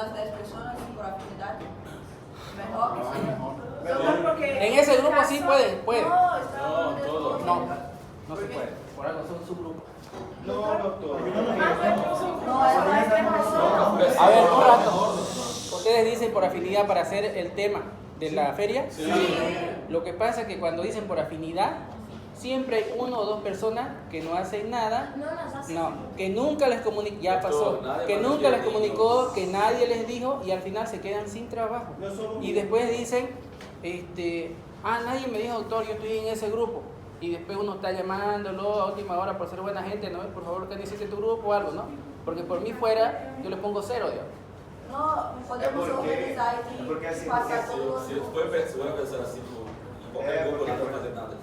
unas 10 personas por afinidad. Mejor que sí. En ese grupo sí puede. No se puede. Por algo son subgrupos. No todo. A ver, un rato. ¿Ustedes dicen por afinidad para hacer el tema de la feria? Sí. Lo que pasa es que cuando dicen por afinidad, siempre hay 1 o 2 personas que no hacen nada, que nunca les comunicó, ya pasó, que nunca les comunicó, que nadie les dijo y al final se quedan sin trabajo. Y después dicen, nadie me dijo, doctor, yo estoy en ese grupo. Y después uno está llamándolo a última hora por ser buena gente, ¿no? Por favor, que necesite tu grupo o algo, ¿no? Porque por mí fuera, yo le pongo 0, digamos. No, podemos organizar y pasar todo. Se for pensar assim, qualquer grupo não vai fazer nada.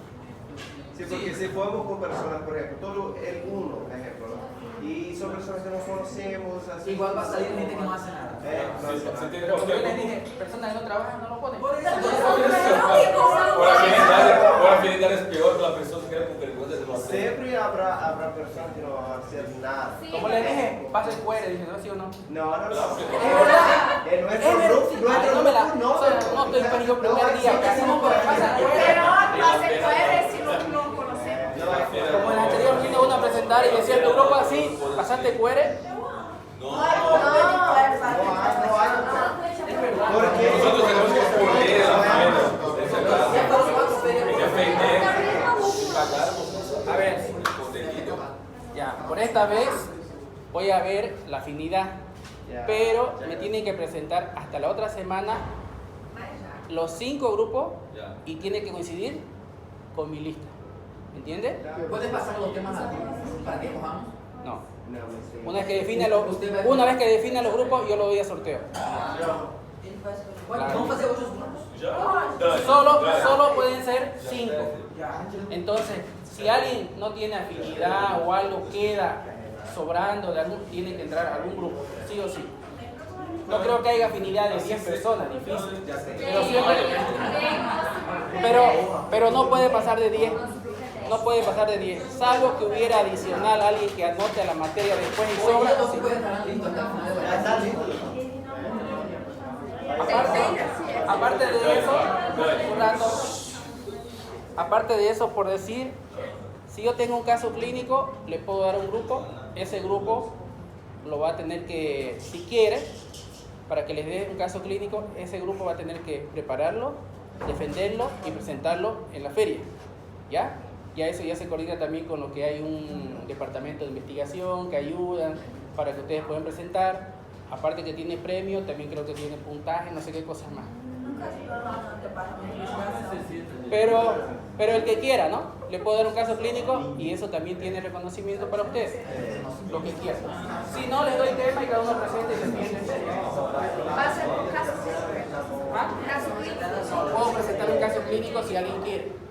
Sí, porque si podemos con personas, por ejemplo, todo el uno, ejemplo, ¿no? Y son personas que no conocemos, así. Igual va a salir gente que no hace nada. No hace nada. Pero como yo les dije, personas que no trabajan no lo ponen. Por afinidade é pior pela pessoa que quer com vergonha de não hacer. Siempre habrá personas que no van a hacer nada. Como les dije, pasa el cuere, dije, ¿no? ¿Sí o no? No. Es verdad. En nuestro grupo, no estoy perdido primer día, casi no pasa el cuere. No se puede si no conocemos. Como en el anterior vino uno a presentar y decía, tu grupo así, pasaste cuere. Porque Nosotros tenemos que escolher a defender y pagarmos. A ver, Contenido. ya, por esta vez voy a ver la afinidad, pero me tienen que presentar hasta la otra semana los 5 grupos y tiene que coincidir con mi lista. ¿Entiendes? ¿Puedes pasar los temas para que cojamos? No. Una vez que define los grupos, yo lo doy a sorteo. Vamos a hacer 8 grupos. Solo pueden ser 5. Entonces, si alguien no tiene afinidad o algo queda sobrando de algún, tiene que entrar a algún grupo, sí o sí. No creo que haya afinidad de 10 personas, difícil. Pero siempre, pero no puede pasar de 10. No puede pasar de 10, salvo que hubiera adicional alguien que anote a la materia después y sobra. No puede estar listo hasta el final de Aparte de eso, un rato, aparte de eso, por decir, si yo tengo un caso clínico, le puedo dar un grupo, ese grupo lo va a tener que, si quiere, para que les dé un caso clínico, ese grupo va a tener que prepararlo, defenderlo y presentarlo en la feria, ¿ya? Ya eso ya se coordina también con lo que hay un departamento de investigación que ayudan para que ustedes puedan presentar. Aparte que tiene premio, también creo que tiene puntaje, no sé qué cosas más. Pero el que quiera, ¿no? Le puedo dar un caso clínico y eso también tiene reconocimiento para ustedes. Lo que quieran. Si no, les doy tema y cada uno presenta y defiende. Va a ser un caso clínico. Puedo presentar un caso clínico si alguien quiere.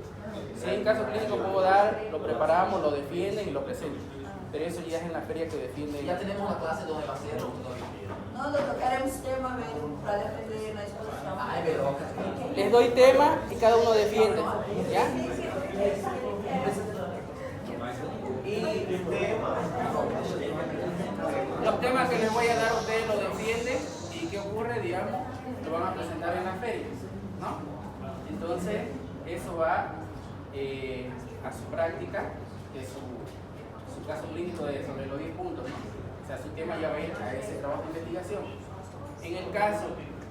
Si hay un caso clínico puedo dar, lo preparamos, lo defienden y lo presento. Pero eso ya es en la feria que defiende. Ya tenemos la clase donde va a ser. No, doctor, queremos tema mesmo para defender la exposición. Ay, pero Les doy tema y cada uno defiende. ¿Ya? Y los temas que les voy a dar ustedes lo defienden y qué ocurre, digamos, lo van a presentar en las ferias, ¿no? Entonces, eso va a su práctica de su caso clínico sobre los 10 puntos, ¿no? O sea, su tema ya va a ir a ese trabajo de investigación. En el caso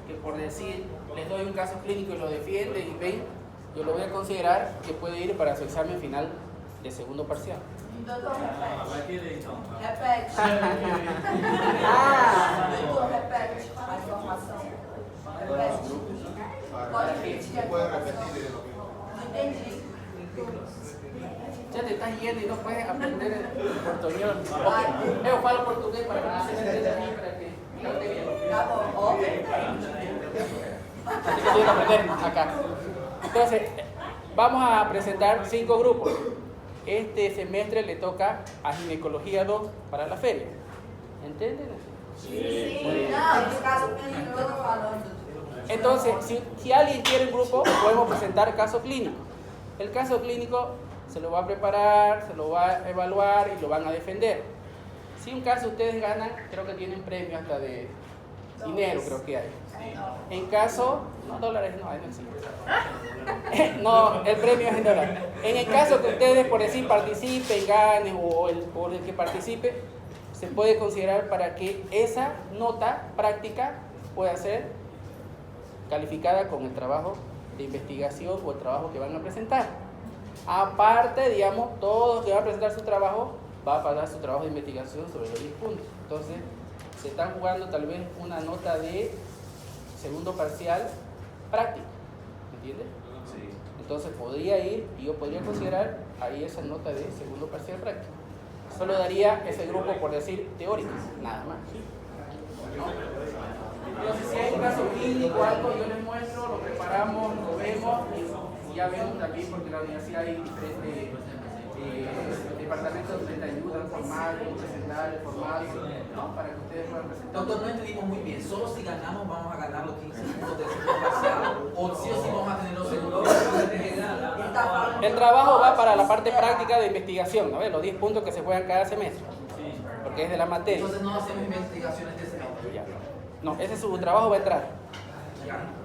que, por decir, les doy un caso clínico y lo defienden y ven, yo lo voy a considerar que puede ir para su examen final de segundo parcial. Doutor, repete. Repete. Doutor, repete a informação. Repete. Pode repetir a informação. Não entendi. Ya te estás yendo y no puedes aprender el portuñol. Yo falo portugués para que no se me entienda a mí, para que no te bien. Tá bom, ok. Así que tienes que aprender acá. Entonces, vamos a presentar 5 grupos. Este semestre le toca a ginecología 2 para la feria. ¿Entienden? Sí. Não, no caso clínico eu tô falando. Entonces, si alguien quiere un grupo, podemos presentar caso clínico. El caso clínico se lo va a preparar, se lo va a evaluar y lo van a defender. Si un caso ustedes ganan, creo que tienen premio hasta de dinero creo que hay. En caso, no dólares, no, ahí no existe. No, el premio es en dólares. En el caso que ustedes, por decir, participen, ganen o el que participe, se puede considerar para que esa nota práctica pueda ser calificada con el trabajo de investigación o el trabajo que van a presentar. Aparte, digamos, todos los que van a presentar su trabajo va a pagar su trabajo de investigación sobre los 10 puntos. Entonces, se están jugando tal vez una nota de segundo parcial práctica, ¿me entiendes? Sí. Entonces podría ir y yo podría considerar ahí esa nota de segundo parcial práctica. Solo daría ese grupo, por decir, teórico, nada más. Entonces, si hay un caso clínico o algo, yo les muestro, lo preparamos, lo vemos y ya vemos también, porque en la universidad hay diferentes departamentos donde te ayudan, formal, presentar, formal, ¿no? Para que ustedes puedan presentar. Doctor, no entendimos muy bien. Solo si ganamos vamos a ganar los 15 puntos del segundo parcial. O sí o sí vamos a tener los segundos. El trabajo va para la parte práctica de investigación, ¿no? Los 10 puntos que se juegan cada semestre, porque es de la materia. Entonces no hacemos investigaciones de semestre. Ya. No, ese es su trabajo, va a entrar.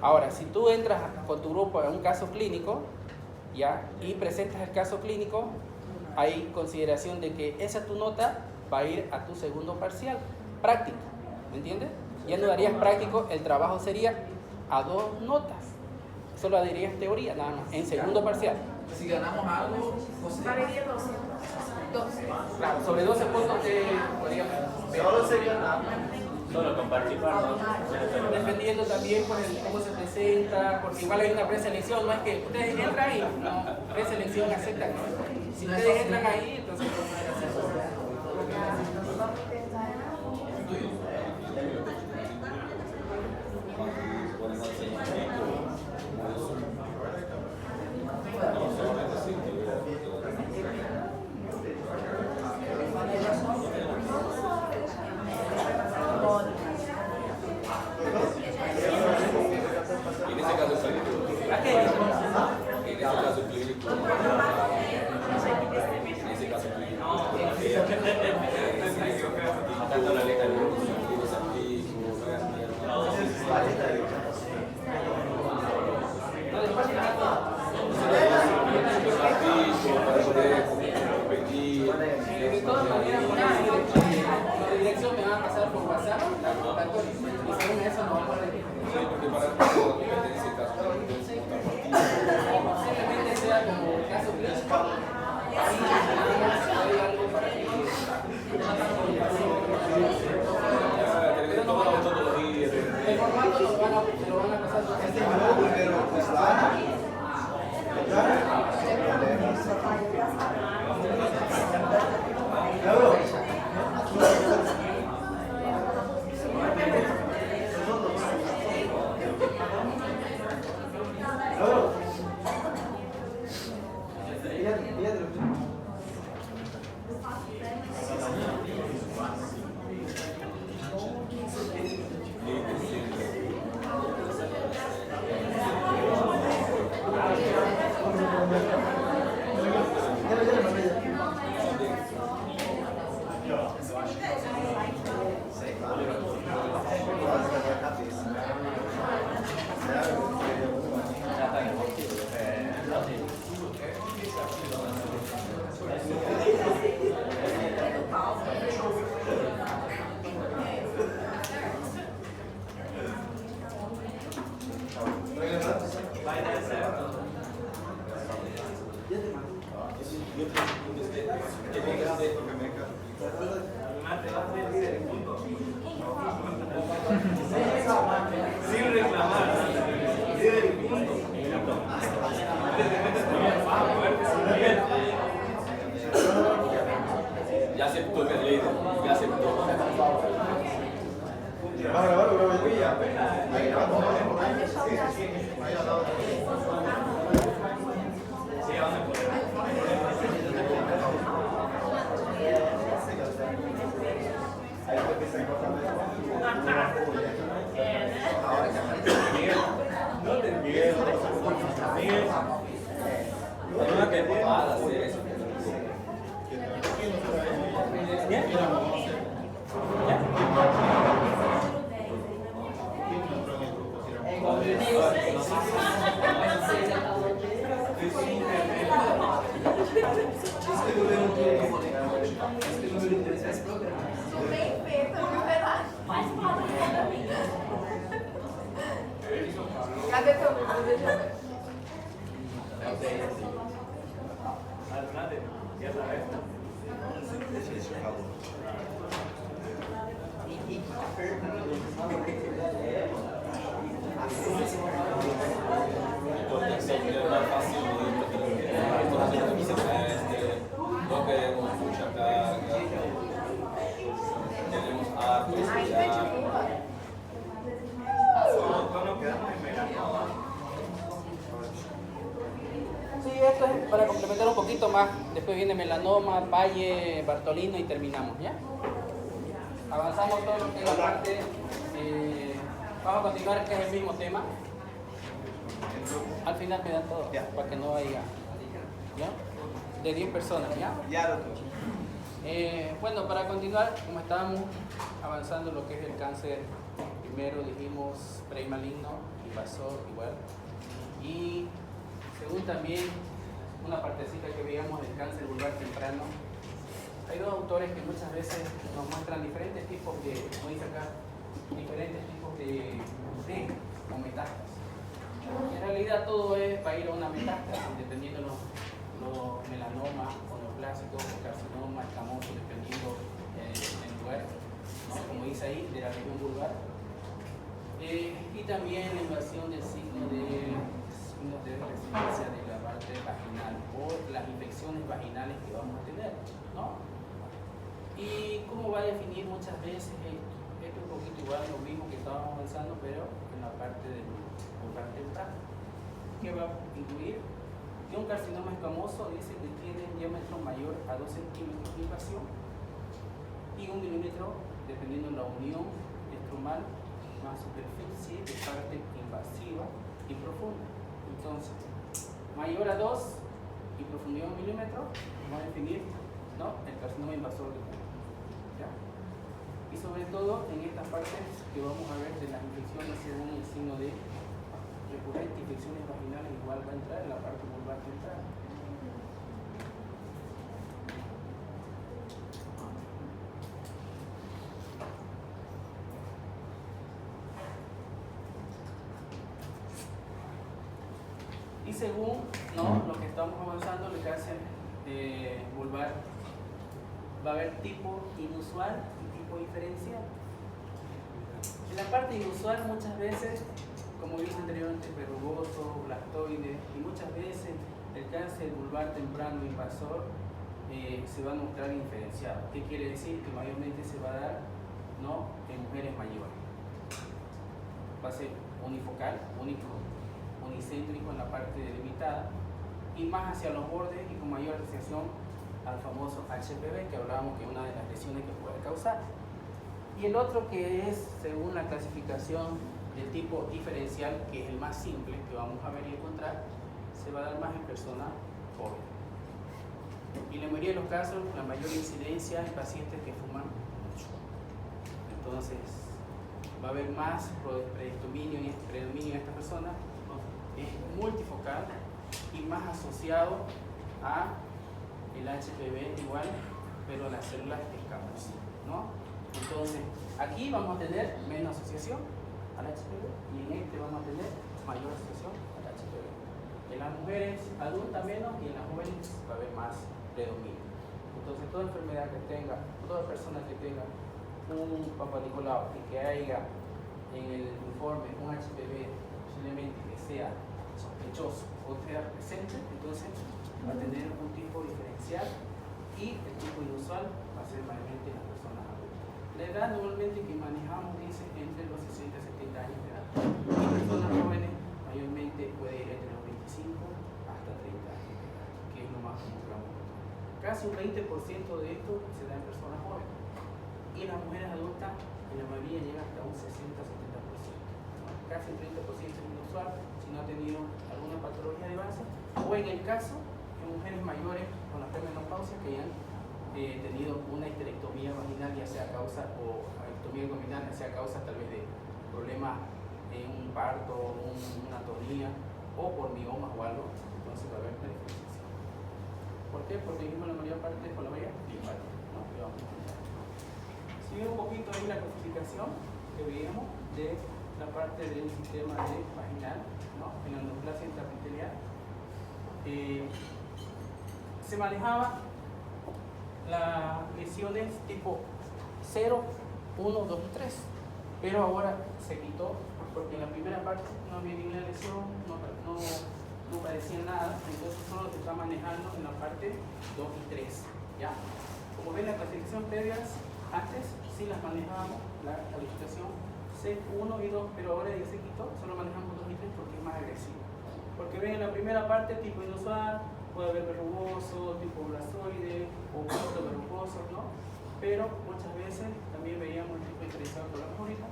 Ahora, si tú entras con tu grupo a un caso clínico, ya, y presentas el caso clínico, hay consideración de que esa tu nota va a ir a tu segundo parcial, práctica, ¿me entiendes? Ya no darías práctico, el trabajo sería a 2 notas, solo darías teoría nada más, en segundo parcial. Si ganamos algo, José. Valería 12. Claro, sobre 12 puntos que podríamos ver. Solo se gana. Solo con participar, ¿no? Dependiendo también por cómo se presenta, porque igual hay una preselección, no es que ustedes entran y no, preselección aceptan, ¿no? Si ustedes entran ahí, entonces no pueden hacer eso. En ese caso clínico. En ese caso clínico. En ese caso clínico. Tanto la letra de los De todas maneras, la dirección me va a pasar por WhatsApp, y según eso nos vamos a reunir. Simplemente sea como caso clínico, ahí hay algo para que el formato lo van a pasar por sin reclamar. Ya aceptó que leído, ya aceptó. Tudo bem feito, na verdade. Cadê teu número? Deixa eu ver. Entonces, es más fácil no queremos mucha carga, tenemos hartos Ainda ya. de boa. Sí, esto es para complementar un poquito más. Después viene melanoma, valle, bartolino y terminamos, ¿ya? Avanzamos todo lo que es la parte. Vamos a continuar, que es el mismo tema. Al final me dan todo, Ya. para que no haya, ¿ya? De 10 personas, ¿ya? Ya, doctor. Bueno, para continuar, como estábamos avanzando lo que es el cáncer, primero dijimos premaligno, invasor, igual. Y según también una partecita que veíamos del cáncer vulvar temprano, hay dos autores que muchas veces nos muestran diferentes tipos de, como dice acá, diferentes tipos de o metástasis. En realidad todo es para ir a una metástasis, dependiendo de los melanomas o neoplásicos o carcinoma escamoso, dependiendo del lugar, ¿no? Como dice ahí, de la región vulvar. Y también la invasión del signo de resistencia de la parte vaginal o las infecciones vaginales que vamos a tener, ¿no? Y cómo va a definir muchas veces esto. Esto es un poquito igual lo mismo que estábamos avanzando, pero en la parte del vulvar temprano. ¿Qué va a incluir? Que un carcinoma escamoso dice que tiene un diámetro mayor a 2 centímetros de invasión y 1 milímetro, dependiendo de la unión estromal, más superficie de parte invasiva y profunda. Entonces, mayor a 2 y profundidad 1 milímetro, vamos a definir, ¿no?, el carcinoma invasor de pulmón, ¿ya? Y sobre todo en estas partes que vamos a ver de las infecciones según el signo de recurrentes infecciones vaginales, igual va a entrar en la parte vulvar temprana. Y según, ¿no?, lo que estamos avanzando, el cáncer vulvar va a haber tipo inusual y tipo diferencial. En la parte inusual muchas veces, como vimos anteriormente, verrugoso, blastoide, y muchas veces el cáncer vulvar temprano invasor se va a mostrar indiferenciado. ¿Qué quiere decir? Que mayormente se va a dar, ¿no?, en mujeres mayores. Va a ser unifocal, unicéntrico en la parte delimitada y más hacia los bordes y con mayor asociación al famoso HPV que hablábamos que es una de las lesiones que puede causar. Y el otro que es, según la clasificación del tipo diferencial, que es el más simple que vamos a ver y encontrar, se va a dar más en personas jóvenes. Y en la mayoría de los casos, la mayor incidencia en pacientes que fuman mucho. Entonces, va a haber más predominio en esta persona, ¿no? Es multifocal y más asociado a el HPV igual, pero las células escamosas, ¿no? Entonces, aquí vamos a tener menos asociación al HPV y en este vamos a tener mayor asociación al HPV. En las mujeres adultas menos y en las jóvenes va a haber más predominio. Entonces, toda enfermedad que tenga, toda persona que tenga un Papa Nicolau y que haya en el informe un HPV posiblemente que sea sospechoso o sea presente, entonces va a tener un tipo diferencial y el tipo inusual va a ser mayormente en las personas adultas. La edad normalmente que manejamos dice entre los 60 y 70 años de edad. Y personas jóvenes mayormente puede ir entre los 25 hasta 30 años de edad, que es lo más común que vamos a ver. Casi un 20% de esto se da en personas jóvenes. Y en las mujeres adultas, en la mayoría llega hasta un 60-70%. ¿No? Casi un 30% es inusual si no ha tenido alguna patología de base. O en el caso de mujeres mayores con la premenopausia que hayan tenido una histerectomía vaginal, ya sea causa, o ectomía abdominal, ya sea causa tal vez de problemas en un infarto, una atonía o por miomas o algo, entonces va a haber una diferenciación. ¿Por qué? Porque dijimos la mayor parte es por la vía linfática, ¿no? Y vamos a explicar. Si ven un poquito ahí la clasificación que veíamos de la parte del sistema de vaginal, ¿no? En la neoplasia intraepitelial, se manejaba las lesiones tipo 0, 1, 2 y 3, pero ahora se quitó porque en la primera parte no había ninguna lesión, no parecía nada, entonces solo se está manejando en la parte 2 y 3, ¿ya? Como ven, la clasificación previas, antes sí las manejábamos, la calificación C1 y 2, pero ahora ya se quitó, solo manejamos 2 y 3 porque es más agresivo. Porque ven, en la primera parte, tipo inusual, puede haber verrugoso, tipo blasoide o verrugoso, ¿no? Pero muchas veces también veíamos el tipo interesado por la crónica,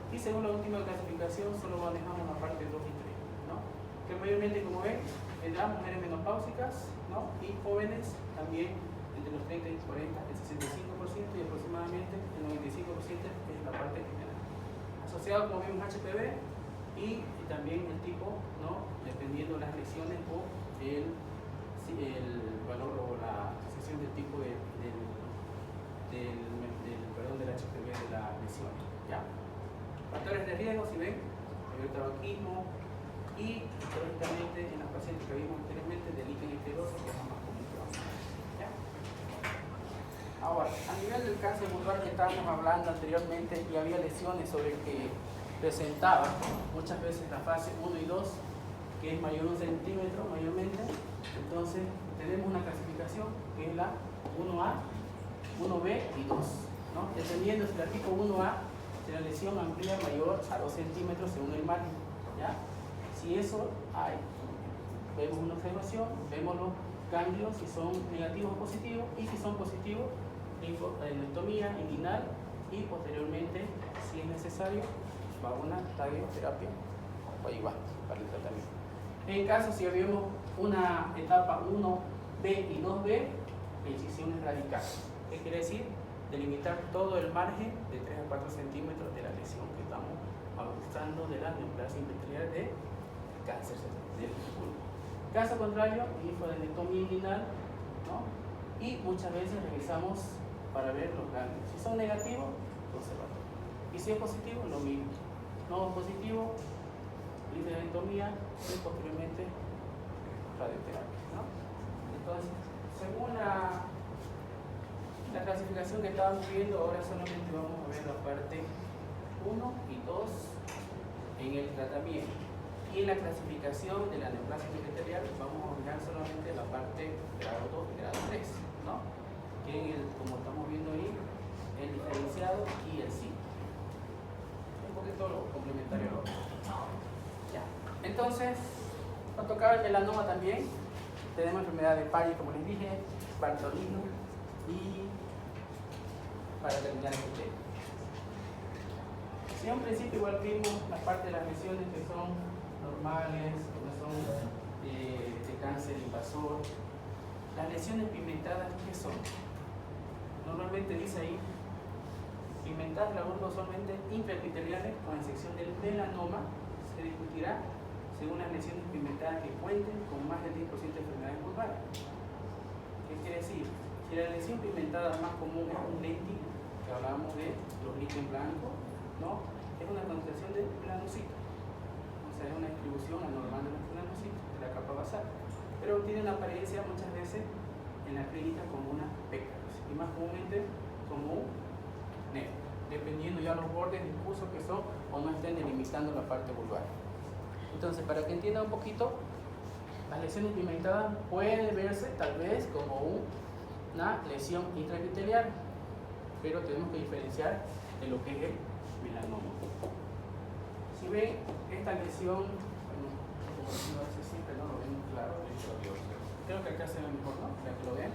y según la última clasificación solo manejamos la parte 2 y 3, ¿no? Que mayormente, como ven, vendrán mujeres menopáusicas, ¿no? Y jóvenes también entre los 30 y 40, el 65% y aproximadamente el 95% es la parte general. Asociado, como vimos, HPV y también el tipo, ¿no? Dependiendo de las lesiones o el valor o la asociación del tipo del HPV de la lesión, ¿ya? Factores de riesgo, si ven, el tabaquismo y históricamente en las pacientes que vimos anteriormente de líquido icteroso, que es lo más común que vamos a ver, ¿ya? Ahora, a nivel del cáncer vulvar que estábamos hablando anteriormente, y había lesiones sobre el que presentaba muchas veces la fase 1 y 2, que es mayor 1 centímetro mayormente. Entonces tenemos una clasificación que es la 1A, 1B y 2, ¿no? Dependiendo si la tipo 1A, si la lesión amplía mayor a 2 centímetros según el margen, ¿ya? Si eso hay, vemos una observación, vemos los ganglios si son negativos o positivos, y si son positivos, linfoadenotomía inguinal, y posteriormente, si es necesario, va una radioterapia o igual para el tratamiento. En caso si vemos una etapa 1B y 2B, incisiones radicales. ¿Qué quiere decir? Delimitar todo el margen de 3 a 4 centímetros de la lesión que estamos buscando de la neoplasia intraepitelial de cáncer del pulmón. Caso contrario, linfoadenotomía inguinal, ¿no? Y muchas veces revisamos para ver los ganglios. Si son negativos, conservatorio. Y si es positivo, lo mismo. No positivo, linfoadenotomía y posteriormente radioterapia, ¿no? Entonces, según la clasificación que estábamos viendo, ahora solamente vamos a ver la parte 1 y 2 en el tratamiento. Y en la clasificación de la neoplasia intraepitelial vamos a mirar solamente la parte grado 2 y grado 3, ¿no? Que como estamos viendo ahí, el diferenciado y el sí. Un poquito lo complementario a lo otro. Ya. Entonces, para tocar el melanoma también, tenemos enfermedad de Pari, como les dije, Bartolino, y para terminar este tema. Si en un principio igual vimos la parte de las lesiones que son normales, que son de cáncer invasor, las lesiones pigmentadas, ¿qué son? Normalmente dice ahí, pigmentadas laborosas solamente intraepiteliales con excepción del melanoma, se discutirá según las lesiones pigmentadas que cuenten con más del 10% de enfermedades vulvares. ¿Qué quiere decir? Si la lesión pigmentada más común es un lenti, que hablábamos de los líquidos blancos, ¿no? Es una concentración de melanocito. O sea, es una distribución anormal de los melanocitos de la capa basal. Pero tiene una apariencia muchas veces en la clínica como una pécaros, y más comúnmente como un negro, dependiendo ya los bordes difusos que son o no estén delimitando la parte vulvar. Entonces, para que entiendan un poquito, las lesiones pigmentadas pueden verse tal vez como una lesión intraepitelial, pero tenemos que diferenciar de lo que es el melanoma. Si ven esta lesión, bueno, como decimos a veces siempre no lo ven claro, creo que acá se ve mejor, ¿no? Para que lo vean.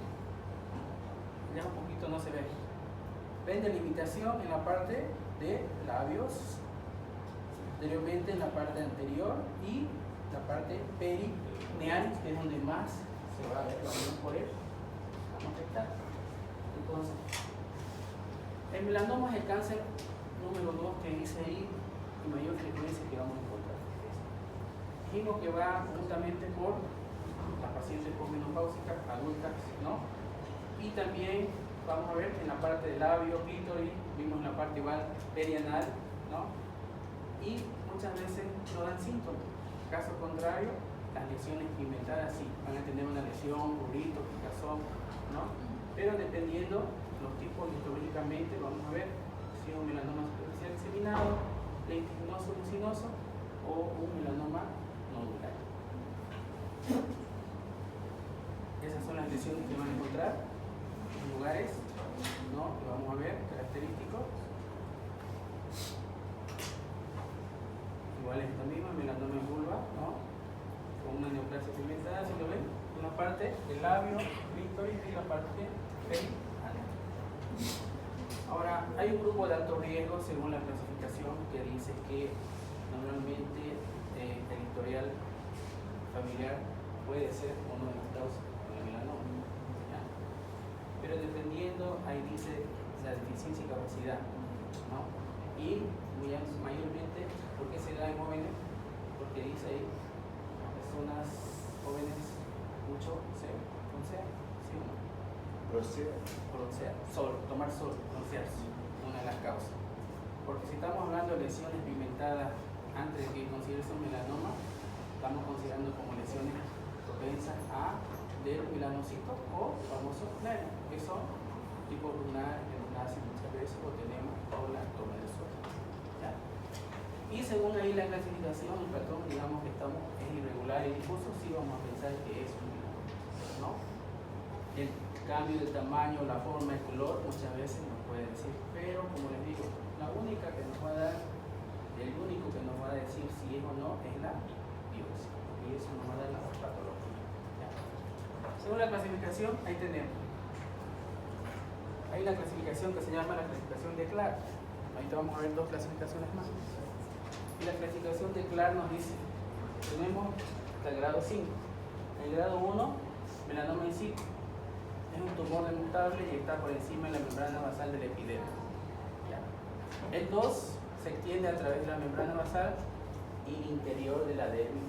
Ya un poquito no se ve. Ven delimitación en la parte de labios, posteriormente en la parte anterior y la parte perineal, que es donde más se va a ver, vamos por él, vamos a afectar. Entonces, el melanoma es el cáncer número 2 que dice ahí, y mayor frecuencia que vamos a encontrar. Dijimos que va justamente por las pacientes posmenopáusicas adultas, ¿no? Y también vamos a ver en la parte del labio, clítoris, vimos en la parte igual perianal, ¿no? Y muchas veces no dan síntomas. Caso contrario, las lesiones pigmentadas sí, van a tener una lesión, prurito, picazón, ¿no? Pero dependiendo los tipos histológicamente, vamos a ver si es un melanoma superficial diseminado, lentiginoso, mucinoso o un melanoma nodular. Esas son las lesiones que van a encontrar en lugares, ¿no? Que vamos a ver, característicos. Igual es esta misma, melanoma en vulva, ¿no? Con una neoplasia pigmentada, si lo ven, en la parte del labio, clítoris y la parte perianal. Ahora, hay un grupo de alto riesgo según la clasificación que dice que normalmente el historial familiar puede ser uno de los causas de melanoma, ¿ya? Pero dependiendo, ahí dice la deficiencia y capacidad, ¿no? Y mayormente, ¿por qué se da en jóvenes? Porque dice ahí personas jóvenes mucho broncear, ¿sí o no? Broncear, sol, tomar sol, broncearse, una de las causas. Porque si estamos hablando de lesiones pigmentadas antes de que considerarse un melanoma, estamos considerando como lesiones propensas a del melanocito o famoso plano, que son tipo lunar, que nos nacen muchas veces o tenemos por la toma del sol, ¿ya? Y según ahí la clasificación, el patrón, digamos que es irregular y difuso, sí vamos a pensar que es un melanoma, ¿no? El cambio de tamaño, la forma, el color, muchas veces nos puede decir, pero como les digo, la única que nos va a dar, el único que nos va a decir si es o no es la biopsia, y eso nos va a dar la patología, ¿ya? Según la clasificación, ahí tenemos. Hay una clasificación que se llama la clasificación de Clark. Ahorita vamos a ver dos clasificaciones más. Y la clasificación de Clark nos dice, tenemos hasta el grado 5. El grado 1, melanoma in situ. Es un tumor demutable y está por encima de la membrana basal del epidermis, ¿ya? El 2 se extiende a través de la membrana basal y interior de la dermis.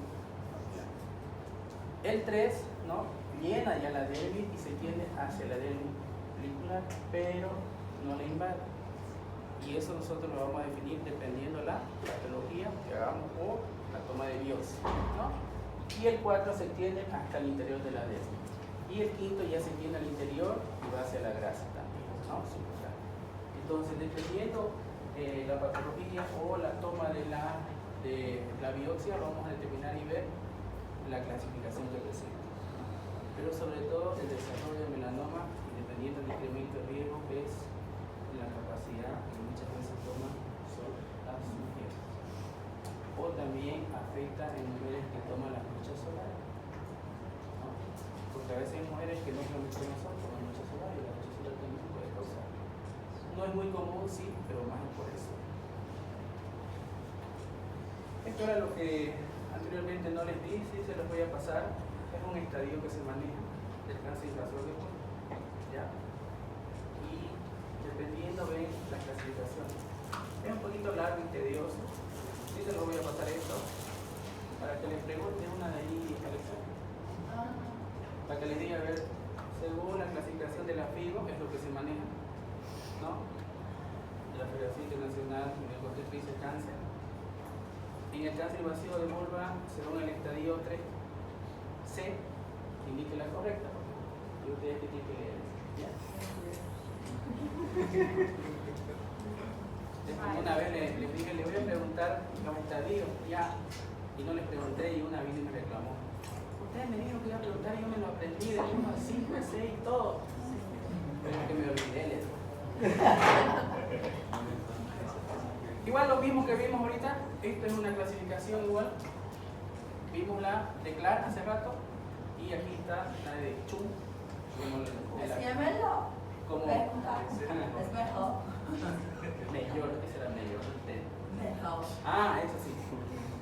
El 3, ¿no? Llena ya la dermis y se extiende hacia la dermis folicular, pero no la invade. Y eso nosotros lo vamos a definir dependiendo de la patología que hagamos o la toma de biopsia, ¿no? Y el 4 se extiende hasta el interior de la dermis. Y el 5 ya se extiende al interior y va hacia la grasa también, ¿no? Subcutal. Entonces, dependiendo la patología o la toma de la biopsia, vamos a determinar y ver la clasificación que presenta. Pero sobre todo el desarrollo del melanoma, y dependiendo del incremento de riesgo, es la capacidad que muchas veces toman son las mujeres. O también afecta en mujeres que toman las luchas solares, ¿no? Porque a veces hay mujeres que no solamente no son toman lucha solar y la lucha solar también puede causar. No es muy común, sí, pero más es por eso. Esto era lo que anteriormente no les di, sí se los voy a pasar. Es un estadio que se maneja del cáncer invasor de colon, ¿ya? Y dependiendo ven las clasificaciones. Es un poquito largo y tedioso. Sí se los voy a pasar esto para que les pregunte una de ahí, Alexandra. Para que les diga, a ver, según la clasificación de la FIGO, es lo que se maneja, ¿no? De la Federación Internacional de Obstetricia y Cáncer. En el cáncer invasivo de vulva, según el estadio 3C, indique la correcta, y ustedes que tienen que leer, ¿ya? Una vez les dije, le voy a preguntar los estadios, ya, y no les pregunté, y una vez me reclamó. Ustedes me dijeron que iba a preguntar y yo me lo aprendí de 1 a 5, a 6 y todo. Pero es que me olvidé, les digo. Igual lo mismo que vimos ahorita, esta es una clasificación igual. Vimos la de Clark hace rato y aquí está la de Chung. Escríbemelo. Como Es mejor. mayor, ¿qué será mayor? Mejor. Ah, eso sí.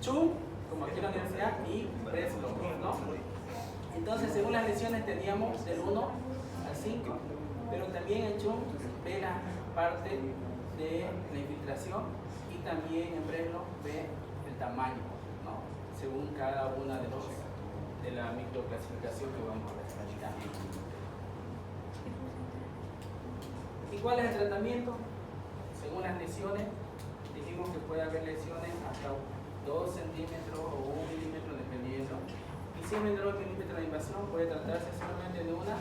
Chung, como aquí en la universidad, y Breslow, ¿no? Entonces, según las lesiones teníamos del 1 al 5, pero también en Chung ve la parte de la infiltración y también en Breslow ve el tamaño tamaño, ¿no? Según cada una de la microclasificación que vamos a ver. ¿Y cuál es el tratamiento? Según las lesiones, dijimos que puede haber lesiones hasta 2 centímetros o 1 milímetro dependiendo. Y si es menor de 1 milímetro de invasión, puede tratarse solamente de una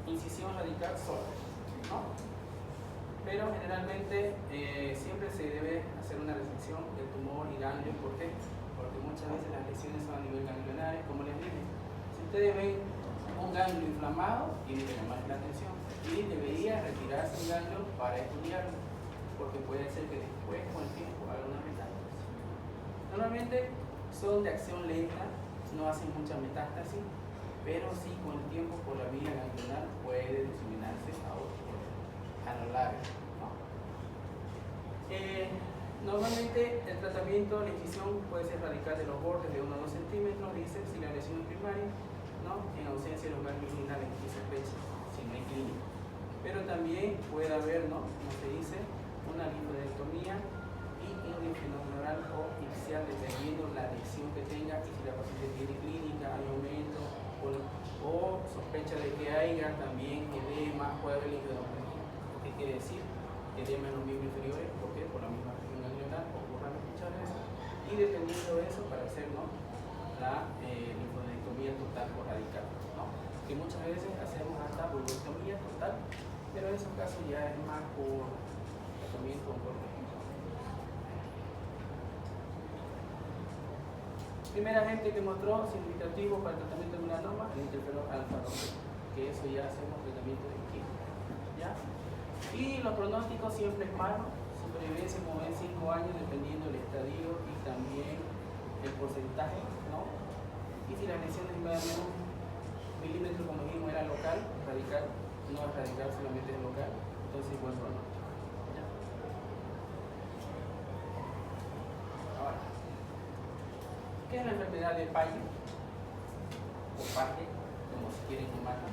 incisión radical sola, ¿no? Pero generalmente siempre se debe hacer una resección del tumor y ganglio. ¿Por qué? Porque muchas veces las lesiones son a nivel ganglionario, como les dije. Si ustedes ven un ganglio inflamado, tiene que llamar la atención y debería retirarse el ganglio para estudiarlo, porque puede ser que después, con el tiempo, haga una metástasis. Normalmente son de acción lenta, no hacen mucha metástasis, pero sí con el tiempo por la vía ganglionar puede diseminarse a otro a lo largo, ¿no? Normalmente el tratamiento, la incisión puede ser radical de los bordes de 1 a 2 centímetros, dice, si la lesión es primaria, ¿no? En ausencia de los ganglios lineales y sospecha, si no hay clínica. Pero también puede haber, ¿no? Como se dice, una linfodectomía y linfenodular o iccial, dependiendo la lesión que tenga y si la paciente tiene clínica, hay aumento o sospecha de que haya también edema, puede haber linfodectomía. ¿Qué quiere decir? Edema en los miembros inferiores, ¿por qué? Por la misma región ganglionar, ocurre muchas veces. Y dependiendo de eso, para hacer, ¿no? La linfodectomía total o radical, ¿no? Que muchas veces hacemos hasta vulvectomía total, pero en esos casos ya es más por tratamiento oncológico. Primer agente que mostró significativo para el tratamiento de melanoma, el interferón alfa 2, que eso ya hacemos tratamiento de quimio, ¿ya? Y los pronósticos siempre es malo, supervivencia como en 5 años dependiendo del estadio y también el porcentaje, ¿no? Y si las lesiones invaden 1 milímetro, como dijimos, era local, radical, no es radical, solamente es local, entonces buen pronóstico. ¿Ya? Ahora, ¿qué es la enfermedad de Paget? O Paget, como si quieren llamarla.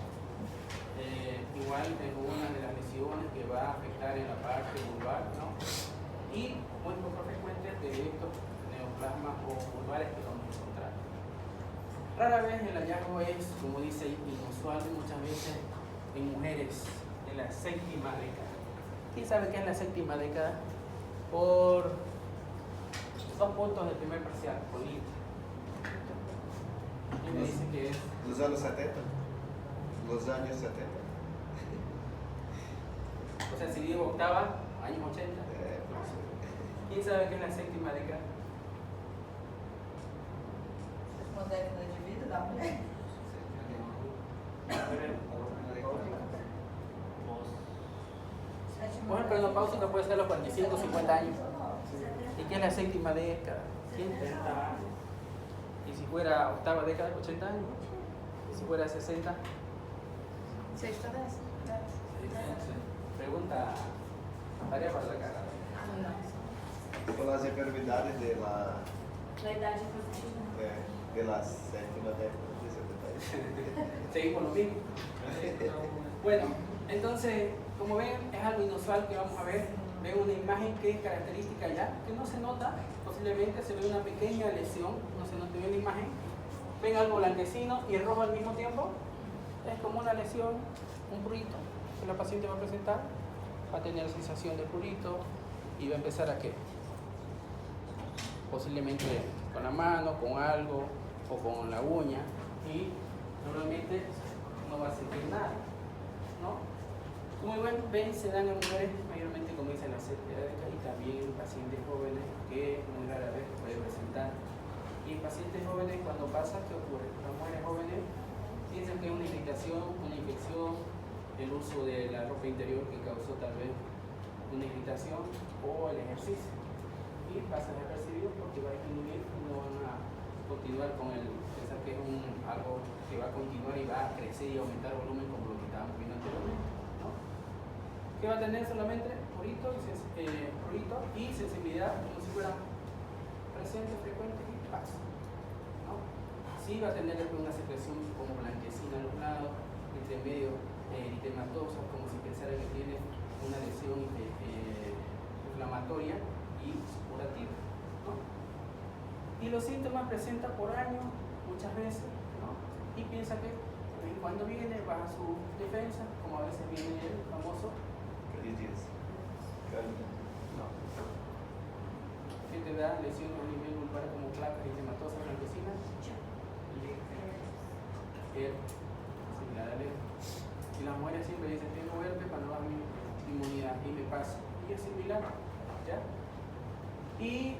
Igual es una de las lesiones que va a afectar en la parte vulvar, ¿no? Y muy poco frecuente de estos neoplasmas o vulvares que vamos a encontrar. Rara vez el hallazgo es, como dice, inusual, muchas veces en mujeres en la 7ª década. ¿Quién sabe qué es la 7ª década? Por 2 puntos del primer parcial, por I. ¿Quién me dice que es? Los años 70. Los años 70. O sea, si digo octava, años 80. ¿Quién sabe qué es la 7ª década? Uma década de vida da mulher. Bueno, el menopáusico puede ser a los 45 o 50 años. ¿Y qué es la 7ª década? 130 años. ¿Y si fuera 8ª década, 80 años? ¿Y si fuera 60? Sexta dessa. Pregunta tarea para la cara. Con las enfermedades de la, Da idade reprodutiva. de la 7ª década de 70. Seguimos lo mismo. Bueno, entonces, como ven, es algo inusual que vamos a ver. Ven una imagen que es característica ya, que no se nota, posiblemente se ve una pequeña lesión, no se nota bien la imagen. Ven algo blanquecino y rojo al mismo tiempo. Es como una lesión, un prurito que la paciente va a presentar, va a tener sensación de prurito y va a empezar a qué, posiblemente con la mano, con algo o con la uña, y normalmente no va a sentir nada, ¿no? Como ven, se dan en mujeres mayormente, como dice la 7ª década, y también en pacientes jóvenes que muy rara vez puede presentar. Y en pacientes jóvenes, cuando pasa, ¿qué ocurre? Las mujeres jóvenes piensan que es una irritación, una infección, el uso de la ropa interior que causó tal vez una irritación o el ejercicio. Y pasa desapercibido porque va a disminuir y no van a continuar con el, pensar que es algo que va a continuar y va a crecer y aumentar volumen como lo que estábamos viendo anteriormente, ¿no? Que va a tener solamente prurito y sensibilidad como si fuera presente, frecuente y paz, ¿no? Sí va a tener después una secreción como blanquecina a los lados, entre medio eritematosa, como si pensara que tiene una lesión inflamatoria y supurativa, ¿no? Y los síntomas presenta por año, muchas veces, ¿no? Y piensa que cuando viene baja su defensa, como a veces viene el famoso no. Que te da lesiones a nivel vulvar como placas eritematosas blanquecinas. Similar al ER. Y las mujeres siempre dicen, tengo herpes cuando va mi inmunidad y me pasa. Y es similar, ¿ya? Y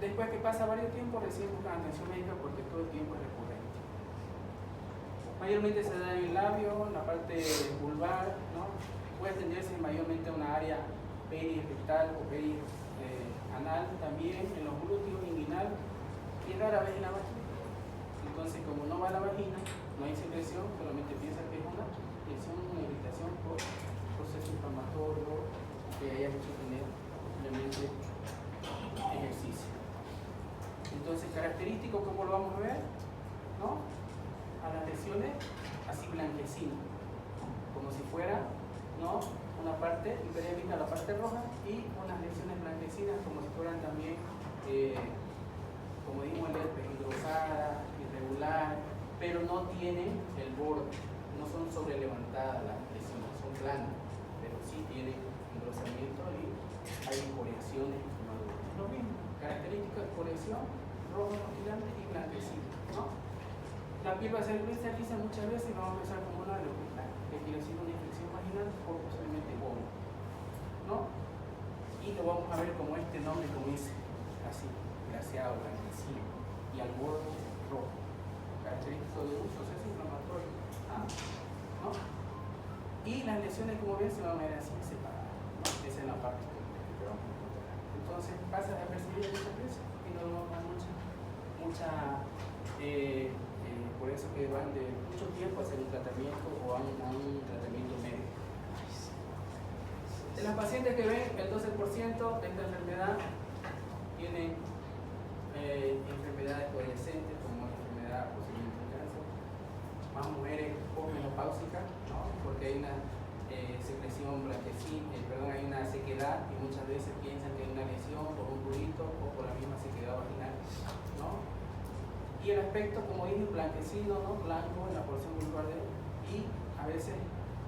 después que pasa varios tiempos recién buscan atención médica porque todo el tiempo es recurrente. Mayormente se da en el labio, en la parte vulvar, ¿no? Puede extenderse mayormente a una área perirectal o anal, también en los glúteos, inguinal y rara vez en la vagina. Entonces, como no va a la vagina, no hay secreción, solamente piensa que es una lesión, una irritación por proceso inflamatorio que haya hecho tener simplemente ejercicio. Entonces, característico, ¿cómo lo vamos a ver? ¿No? A las lesiones así blanquecinas, como si fuera, ¿no?, una parte hiperémica, la parte roja, y unas lesiones blanquecinas como si fueran también, como dijimos, el herpes, engrosada, irregular, pero no tienen el borde, no son sobrelevantadas las lesiones, son planas, pero sí tienen engrosamiento y hay coreaciones maduras. Lo mismo, característica de coreación, rojo, oscilante y blanquecino, ¿no? La piel va a ser gris lisa muchas veces y vamos a empezar como una alopecia, que quiere decir una infección vaginal o posiblemente vómito, ¿no? Y lo vamos a ver como este nombre, como dice, así, glaseado, blanquecino y al borde rojo, característico de un proceso inflamatorio, ¿no? Y las lesiones, como ven, se van a ver así separadas, ¿no? Esa es la parte que vamos a encontrar. Entonces pasa a percibir muchas veces y no vamos a dar mucha por eso que van de mucho tiempo a hacer un tratamiento o a un tratamiento médico. De las pacientes que ven, el 12% de esta enfermedad tienen enfermedades coadjacentes como enfermedad posiblemente de cáncer, más mujeres posmenopáusicas, ¿no? Porque hay una secreción blanquecina, hay una sequedad y muchas veces piensan que hay una lesión por un prurito o por la misma sequedad vaginal, ¿no? Y el aspecto, como dije, blanquecino, ¿no? Blanco en la porción vulvar y a veces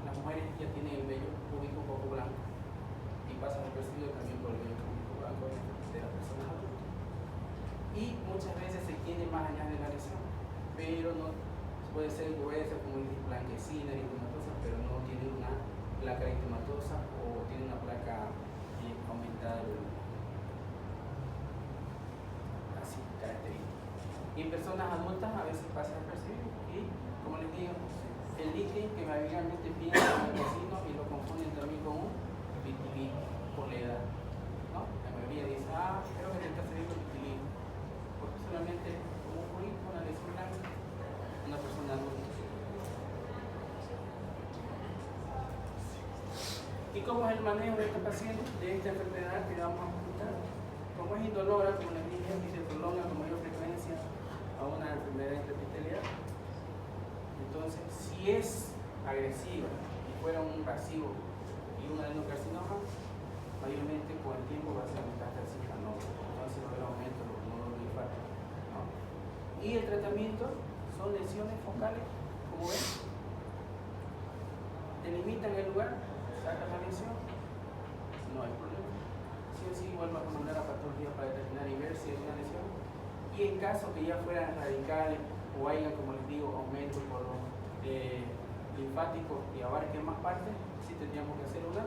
las mujeres ya tienen el vello púbico un poco blanco y pasan desapercibido también por el vello púbico blanco de las personas adultas. Y muchas veces se tiene más allá de la lesión, pero no puede ser gruesa, como dije, blanquecina, eritematosa, pero no tiene una placa eritematosa o tiene una placa aumentada del volumen. Así, característica. Y en personas adultas a veces pasa desapercibido y, como les digo, el líquido que mayormente piensa en el vecino y lo confunden también con un vitiligo por la edad, ¿no? La mayoría dice, creo que te está saliendo vitiligo, porque solamente como un purito, una lesión blanca, una persona adulta. ¿Y cómo es el manejo de este paciente, de esta enfermedad que vamos a comentar? Como es indolora, como les dije, y se prolonga con mayor frecuencia a una enfermedad intraepitelial. Entonces, si es agresiva y fuera un invasivo y un adenocarcinoma, mayormente con el tiempo va a ser metástasis canosa, entonces va a haber aumento de los nódulos linfáticos, ¿no? Y el tratamiento son lesiones focales, como ven, delimitan el lugar, sacan la lesión, no hay problema. Sí o sí, vuelvo a mandar a patología para determinar y ver si hay una lesión. Y en caso que ya fueran radicales o haya, como les digo, aumento por los linfáticos y abarquen más partes, sí tendríamos que hacer una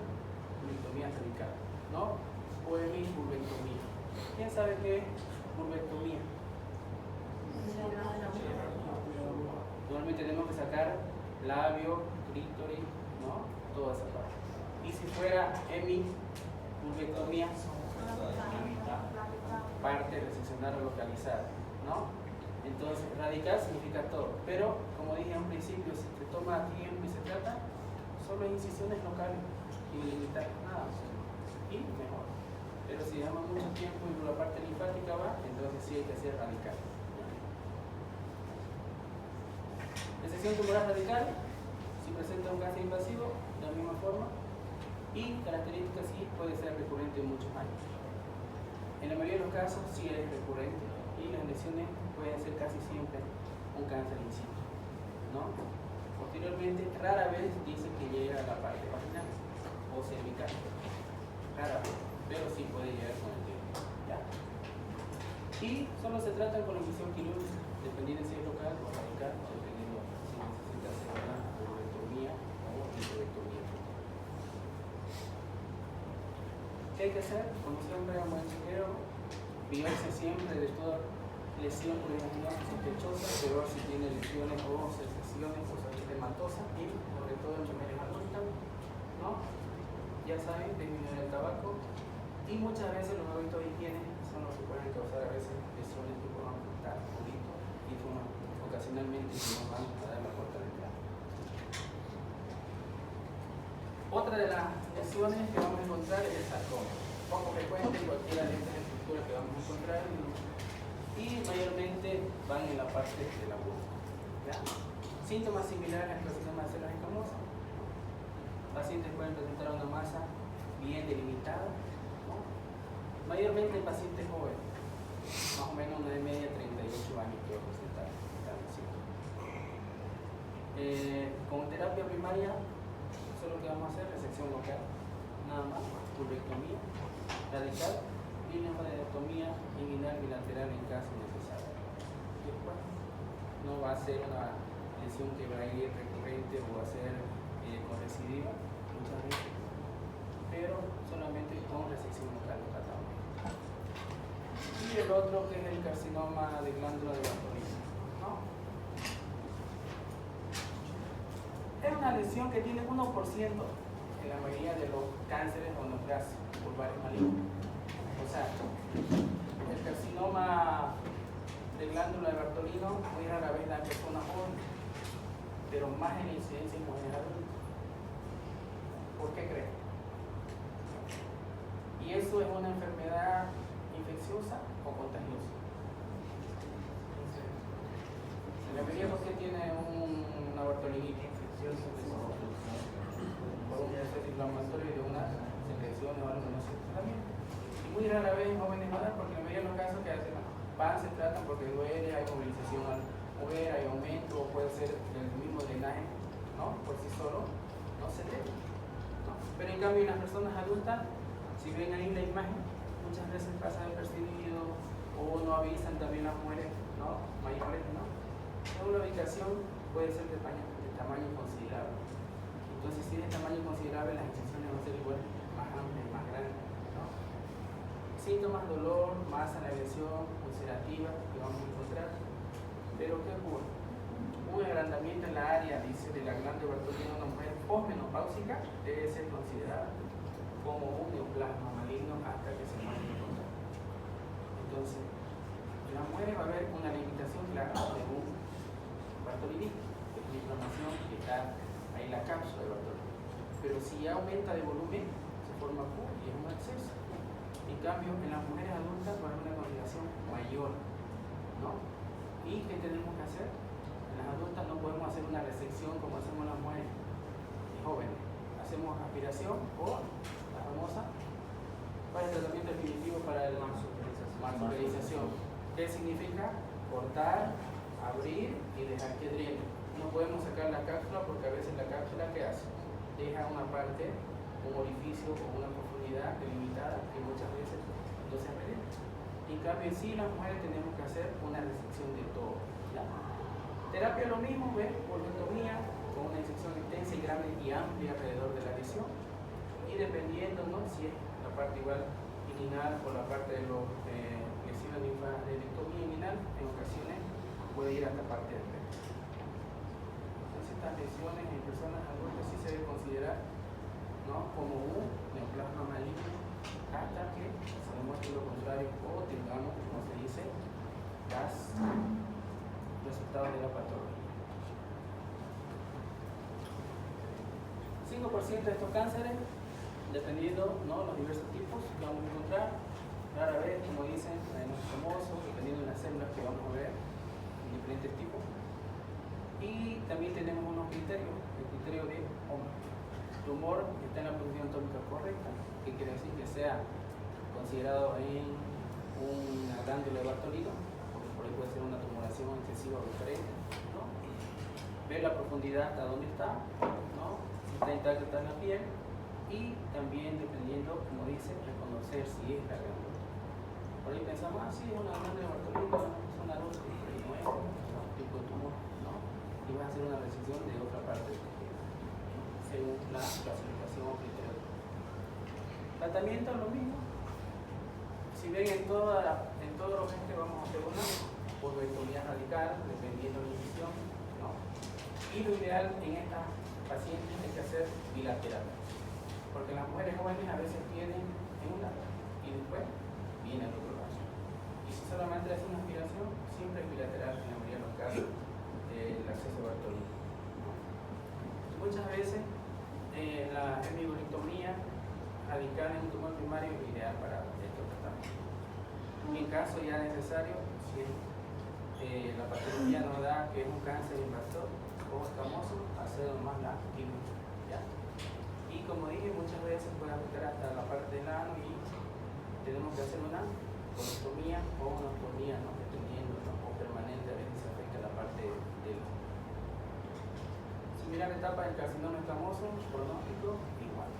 vulvectomía radical, ¿no? O vulvectomía. ¿Quién sabe qué es vulvectomía? Normalmente tenemos que sacar labio, clítoris, ¿no? Toda esa parte. Y si fuera vulvectomía, parte recesionar o localizar, ¿no? Entonces, radical significa todo, pero como dije en un principio, si te toma tiempo y se trata, solo incisiones locales y limitar nada más, y mejor. Pero si dejamos mucho tiempo y la parte linfática va, entonces sí hay que hacer radical. Resección tumoral radical, si presenta un cáncer invasivo, de la misma forma, y características sí puede ser recurrente en muchos años. En la mayoría de los casos sí es recurrente y y las lesiones pueden ser casi siempre un cáncer in situ, ¿no? Posteriormente, rara vez dice que llega a la parte vaginal o cervical, rara vez, pero sí puede llegar con el tiempo, ¿ya? Y solo se trata con la incisión quirúrgica, dependiendo si es local o radical, o dependiendo si necesita hacer una urolectomía o histerectomía. ¿Qué hay que hacer? Como siempre, un buen chequeo, fijarse siempre de toda lesión preventiva sospechosa, pero si tiene lesiones o sensaciones o eritematosa y sobre todo en mujeres adultas, ¿no? Ya saben, disminuir el tabaco y muchas veces los hábitos de higiene son los que pueden causar a veces lesiones que puedan afectar purito y ocasionalmente nos van a dar la puerta de entrada. Otra de las lesiones que vamos a encontrar es el sarcoma, poco frecuente, cualquiera de estas estructuras que vamos a encontrar y mayormente van en la parte de la boca, ¿ya? Síntomas similares al carcinoma de células escamosas. Pacientes pueden presentar una masa bien delimitada, ¿no? Mayormente en pacientes jóvenes, más o menos una de media 38 años que va a presentar esta lesión. Con terapia primaria, eso es lo que vamos a hacer, resección local, nada más, urolectomía radical y linfadenectomía inguinal bilateral en caso necesario. Después, no va a ser una lesión que va a ir recurrente o va a ser con recidiva muchas veces, pero solamente con resección local lo tratamos. Y el otro que es el carcinoma de glándula de Bartolini, ¿no? Es una lesión que tiene 1% en la mayoría de los cánceres o neoplasias vulvares malignos. O sea, el carcinoma de glándula de Bartolino muy rara vez da en personas jóvenes, pero más en incidencia en mujeres adultas. ¿Por qué creen? Y eso es una enfermedad infecciosa o contagiosa. La mayoría de los que tiene una bartolinitis infecciosa por un proceso inflamatorio de una secreción o algo, no sé, también. Y muy rara vez en jóvenes malas, porque la mayoría de los casos que hacen van, se tratan porque duele, hay movilización al mover, hay aumento, o puede ser el mismo drenaje, ¿no? Por sí solo, no se debe, ¿no? Pero en cambio en las personas adultas, si ven ahí la imagen, muchas veces pasa desapercibido o no avisan también las mujeres, ¿no? Mayores, ¿no? Según la ubicación puede ser de tamaño considerable. Entonces, si es de tamaño considerable, las incisiones van a ser igual, más amplias, más grandes, ¿no? Síntomas, dolor, masa en la lesión, ulcerativa que vamos a encontrar. Pero ¿qué ocurre? Un agrandamiento en la área, dice, de la glándula bartolina de una mujer posmenopáusica debe ser considerada como un neoplasma maligno hasta que se muestre encontrar. Entonces, en las mujeres va a haber una limitación clara de un bartolinitis, que es una inflamación que está ahí en la cápsula de bartolinitis. Pero si ya aumenta de volumen, se forma pus y es un acceso. En cambio, en las mujeres adultas va a haber una consideración mayor, ¿no? ¿Y qué tenemos que hacer? En las adultas no podemos hacer una resección como hacemos las mujeres jóvenes. Hacemos aspiración o la famosa para el tratamiento definitivo para la marsupialización. ¿Qué significa? Cortar, abrir y dejar que drene. No podemos sacar la cápsula porque a veces la cápsula, ¿qué hace? Deja una parte, un orificio o una profundidad delimitada que muchas veces no se rellena. En cambio, en sí, las mujeres tenemos que hacer una resección de todo, ¿ya? Terapia lo mismo, ¿ves? Urolectomía con una incisión extensa y grande y amplia alrededor de la lesión. Y dependiendo, ¿no? Si es la parte igual inguinal o la parte de los lesiones de linfadenectomía inguinal, en ocasiones puede ir hasta parte del pecho. Entonces, estas lesiones en personas adultas sí se debe considerar, ¿no? Como un neoplasma maligno hasta que se demuestre lo contrario o tengamos, como se dice, los resultados de la patología. 5% de estos cánceres, dependiendo, ¿no? Los diversos tipos que vamos a encontrar, rara vez, como dicen, en los famosos, dependiendo de las células que vamos a ver, en diferentes tipos. Y también tenemos unos criterios, el criterio de tumor que está en la posición anatómica correcta, que quiere decir que sea considerado en una glándula de Bartolino, o radiación excesiva o diferente, ¿no? Ver la profundidad hasta dónde está, ¿no? Si está intacta está en la piel, y también dependiendo, como dice, reconocer si es la glándula. Por ahí pensamos, sí, es una glándula de Bartolino, es una luz, pero no es, ¿no? Tipo de tumor, ¿no? Y vas a hacer una resección de otra parte del tejido, según la clasificación o criterio. Tratamiento es lo mismo. Si ven en todos los gente vamos a hacer una pulvectomía radical, dependiendo de la incisión, ¿no? Y lo ideal en estas pacientes es que hacer bilateral, porque las mujeres jóvenes a veces tienen en un lado y después viene al otro lado. Y si solamente hacen una aspiración, siempre es bilateral en la mayoría de los casos del acceso bartolino. Muchas veces la hemigolectomía radical en un tumor primario es ideal para estos tratamientos. En caso ya necesario, si la patología nos da que es un cáncer invasor o escamoso, hacer más la quimio. ¿Ya? Y como dije, muchas veces puede afectar hasta la parte del ano y tenemos que hacer una colostomía o una ostomía, ¿no? Dependiendo, ¿no? O permanente, a veces afecta la parte del ano. Similar etapa del carcinoma escamoso, pronóstico igual.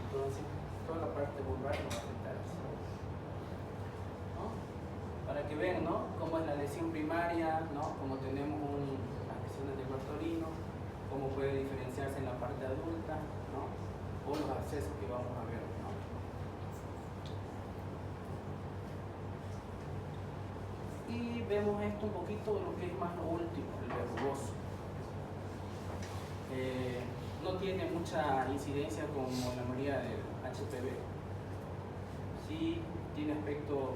Entonces, toda la parte vulvar nos va a afectar eso, ¿no? Para que vean, ¿no? Cómo es la lesión primaria, ¿no? Como tenemos las lesiones de Bartolino, cómo puede diferenciarse en la parte adulta, ¿no? O los accesos que vamos a ver, ¿no? Y vemos esto un poquito de lo que es más lo último, el verrugoso. No tiene mucha incidencia como la mayoría del HPV. Sí tiene aspecto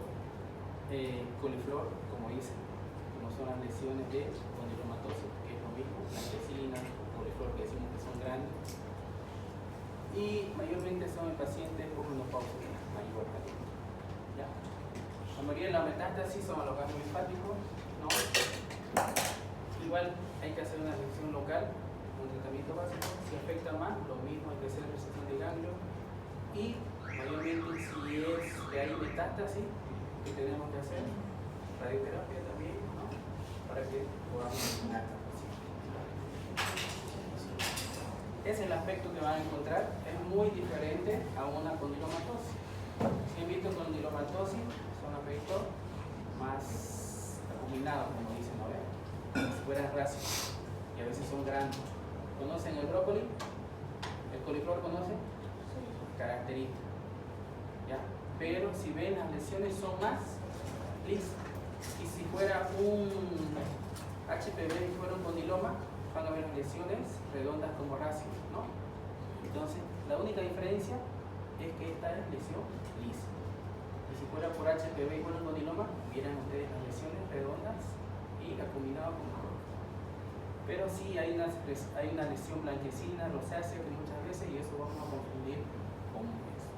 coliflor, como dicen, como son las lesiones de condilomatosis, que es lo mismo, blanquecina, coliflor que decimos que son grandes. Y mayormente son en pacientes con menopausia mayormente. ¿Ya? La mayoría de las metástasis son a los ganglios linfáticos, ¿no? Igual hay que hacer una resección local, un tratamiento básico. Si afecta más, lo mismo, hay que hacer resección de ganglio. Y mayormente si es que hay metástasis, que tenemos que hacer radioterapia también, ¿no? Para que podamos eliminar la paciente. Ese es el aspecto que van a encontrar, es muy diferente a una condilomatosis. Si han visto condilomatosis, son aspectos más acuminados, como dicen, ¿no? Como si fueran ráceos, y a veces son grandes. ¿Conocen el brócoli? ¿El coliflor conocen? Características. ¿Ya? Pero si ven, las lesiones son más lisas. Y si fuera un HPV y fuera un condiloma, van a ver lesiones redondas como ráceos, ¿no? Entonces, la única diferencia es que esta es lesión lisa. Y si fuera por HPV y fuera un condiloma, vieran ustedes las lesiones redondas y acuminadas como rojo. Pero sí hay una lesión blanquecina, rosácea, que muchas veces, y eso vamos a confundir con eso.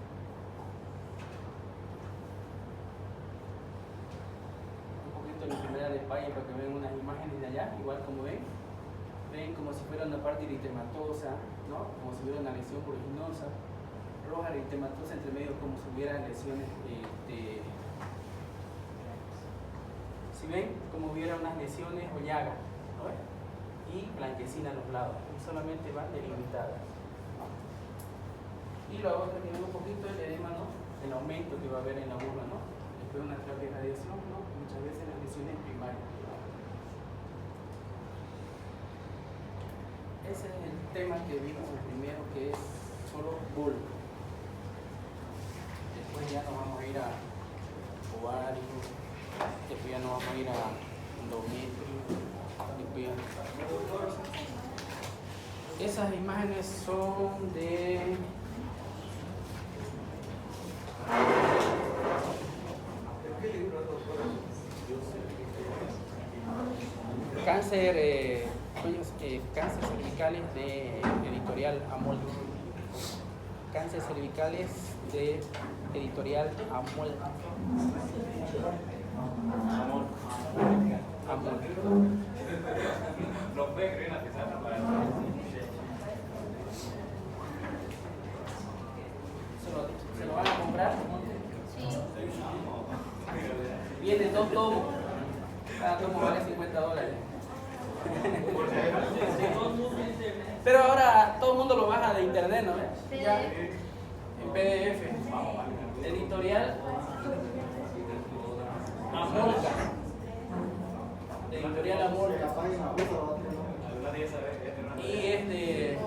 Un poquito la enfermedad de Paye para que vean unas imágenes de allá, igual como ven como si fuera una parte eritematosa, ¿no? Como si hubiera una lesión pruriginosa, roja eritematosa entre medio, como si hubiera lesiones si ven, como hubiera unas lesiones o llagas, ¿no? Y blanquecina a los lados, y solamente van delimitadas, ¿no? Y lo otro que vemos un poquito es el edema, ¿no? El aumento que va a haber en la burla, ¿no? Después de una terapia de radiación, ¿no? Muchas veces las lesiones primarias, ¿no? Ese es el tema que vimos el primero, que es solo bulbo. Después ya nos vamos a ir a ovario, después ya nos vamos a ir a endometrio. Esas imágenes son de cáncer, cáncer cervicales de editorial Amol. Cáncer cervicales de editorial Amol. Amol. ¿Se lo van a comprar? Sí. Vienen 2 tomos. Cada tomo vale $50. Pero ahora todo el mundo lo baja de internet, ¿no? Ya, en PDF. Editorial Amorca. Editorial Amorca. Y es de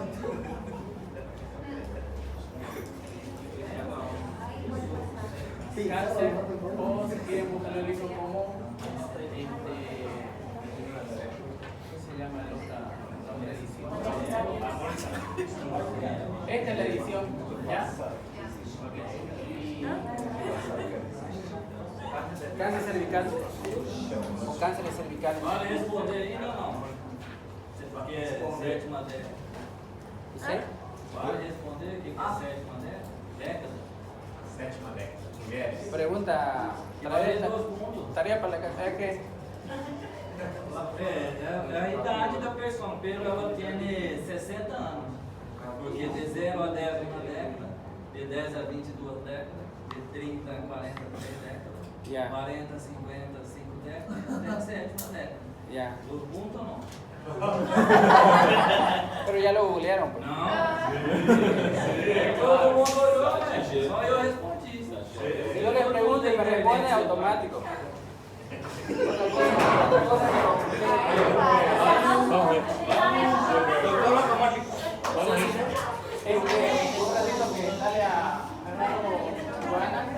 cáncer, o si quieren buscar el libro como ¿qué se llama la otra edición? Esta es la edición, ¿ya? Y cáncer cervical o cánceres cervicales. Vale responder aí não? Porque é sétima década. ¿Sí? Vale responder o que é sétima década? Sétima década. Mulheres. Pregunta, tarea para la casa que É a idade da pessoa, pero ela tem 60 anos. Porque de 0 a 10 uma década, de 10 a 22 décadas, de 30 a 40 3 décadas, Ya. 40 a 50 5 décadas, até a sétima década. ya. Dos puntos não? Pero ya lo googlearon. Pues. Não. Todo mundo olhou, né? Só eu respondi. Si yo les pregunto y me responde automático. Un ratito que sale a Fernando Juana.